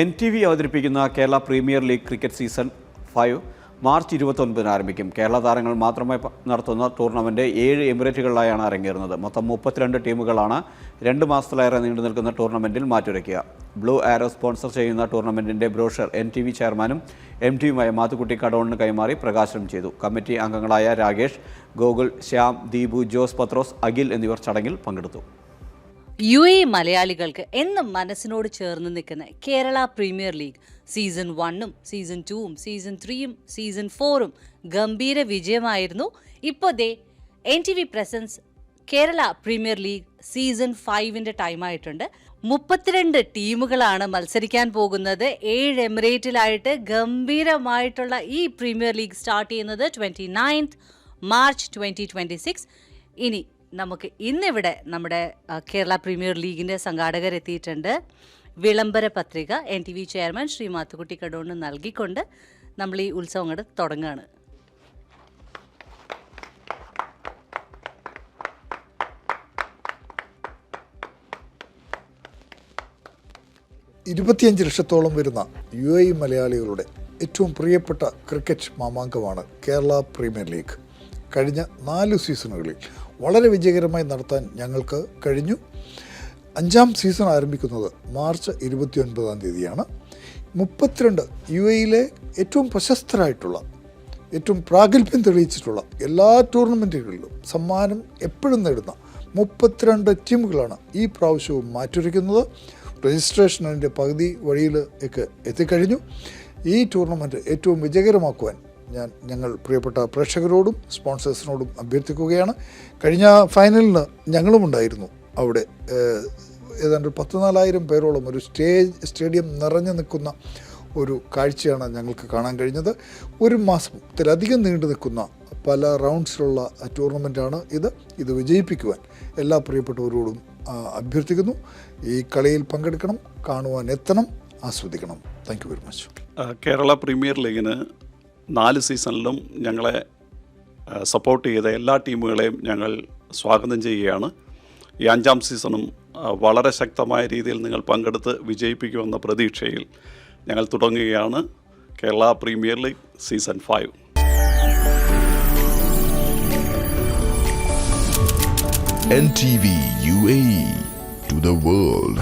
NTV അവതരിപ്പിക്കുന്ന Kerala premier league cricket season 5 March 29 ആരംഭിക്കും. കേരള താരങ്ങൾ മാത്രമായി നടത്തുന്ന ടൂർണമെന്റ് 7 എമിറേറ്റുകളിലായാണ് അരങ്ങേറുന്നത്. മൊത്തം 32 ടീമുകളാണ് 2 മാസത്തിലേറെ നീണ്ടു നിൽക്കുന്ന ടൂർണമെന്റിൽ മാറ്റുരയ്ക്കുക. ബ്ലൂ ആരോ സ്പോൺസർ ചെയ്യുന്ന ടൂർണമെന്റിന്റെ ബ്രോഷർ NTV ചെയർമാനും MDയുമായ മാത്തുക്കുട്ടി കടോണിന് കൈമാറി പ്രകാശനം ചെയ്തു. കമ്മിറ്റി അംഗങ്ങളായ രാകേഷ്, ഗോകുൽ, ശ്യാം, ദീപു, ജോസ് പത്രോസ്, അഖിൽ എന്നിവർ ചടങ്ങിൽ പങ്കെടുത്തു. UAE മലയാളികൾക്ക് എന്നും മനസ്സിനോട് ചേർന്ന് നിൽക്കുന്ന കേരള പ്രീമിയർ ലീഗ് സീസൺ 1ഉം സീസൺ 2ഉം സീസൺ 3ഉം സീസൺ 4ഉം ഗംഭീര വിജയമായിരുന്നു. ഇപ്പോൾ NTV presents Kerala premier league season 5ന്റെ ടൈമായിട്ടുണ്ട്. 32 ടീമുകളാണ് മത്സരിക്കാൻ പോകുന്നത്. 7 എമിറേറ്റിലായിട്ട് ഗംഭീരമായിട്ടുള്ള ഈ പ്രീമിയർ ലീഗ് സ്റ്റാർട്ട് ചെയ്യുന്നത് 29 മാർച്ച് 2026. ഇനി നമുക്ക് ഇന്നിവിടെ നമ്മുടെ കേരള പ്രീമിയർ ലീഗിൻ്റെ സംഘാടകരെത്തിയിട്ടുണ്ട്. വിളംബര പത്രിക NTV ചെയർമാൻ ശ്രീ മാത്തുക്കുട്ടി കടോണിന് നൽകിക്കൊണ്ട് നമ്മൾ ഈ ഉത്സവം കൂടെ തുടങ്ങുകയാണ്. ലക്ഷത്തോളം വരുന്ന UAE മലയാളികളുടെ ഏറ്റവും പ്രിയപ്പെട്ട ക്രിക്കറ്റ് മാമാങ്കമാണ് കേരള പ്രീമിയർ ലീഗ്. കഴിഞ്ഞ 4 സീസണുകളിൽ വളരെ വിജയകരമായി നടത്താൻ ഞങ്ങൾക്ക് കഴിഞ്ഞു. 5ാം സീസൺ ആരംഭിക്കുന്നത് മാർച്ച് 29-ാം തീയതിയാണ്. 32 UAEയിലെ ഏറ്റവും പ്രശസ്തരായിട്ടുള്ള, ഏറ്റവും പ്രാഗൽഭ്യം തെളിയിച്ചിട്ടുള്ള എല്ലാ ടൂർണമെൻറ്റുകളിലും സമ്മാനം എപ്പോഴും നേടുന്ന 32 ടീമുകളാണ് ഈ പ്രാവശ്യവും മാറ്റുരയ്ക്കുന്നത്. രജിസ്ട്രേഷൻ അതിൻ്റെ പകുതി വഴിയിൽ എത്തിക്കഴിഞ്ഞു. ഈ ടൂർണമെൻറ്റ് ഏറ്റവും വിജയകരമാക്കുവാൻ ഞങ്ങൾ പ്രിയപ്പെട്ട പ്രേക്ഷകരോടും സ്പോൺസേഴ്സിനോടും അഭ്യർത്ഥിക്കുകയാണ്. കഴിഞ്ഞ ഫൈനലിന് ഞങ്ങളും ഉണ്ടായിരുന്നു അവിടെ. ഏതാണ്ട് 14,000 പേരോളം ഒരു സ്റ്റേഡിയം നിറഞ്ഞു നിൽക്കുന്ന ഒരു കാഴ്ചയാണ് ഞങ്ങൾക്ക് കാണാൻ കഴിഞ്ഞത്. 1 മാസത്തിലധികം നീണ്ടു നിൽക്കുന്ന പല റൗണ്ട്സിലുള്ള ടൂർണമെൻറ്റാണ് ഇത് വിജയിപ്പിക്കുവാൻ എല്ലാ പ്രിയപ്പെട്ടവരോടും അഭ്യർത്ഥിക്കുന്നു. ഈ കളിയിൽ പങ്കെടുക്കണം, കാണുവാൻ എത്തണം, ആസ്വദിക്കണം. Thank you very much. Kerala premier ലീഗിന് 4 സീസണിലും ഞങ്ങളെ സപ്പോർട്ട് ചെയ്ത എല്ലാ ടീമുകളെയും ഞങ്ങൾ സ്വാഗതം ചെയ്യുകയാണ്. ഈ 5ാം സീസണും വളരെ ശക്തമായ രീതിയിൽ നിങ്ങൾ പങ്കെടുത്ത് വിജയിപ്പിക്കുമെന്ന പ്രതീക്ഷയിൽ ഞങ്ങൾ തുടങ്ങുകയാണ് Kerala premier league season 5. NTV UAE to the world.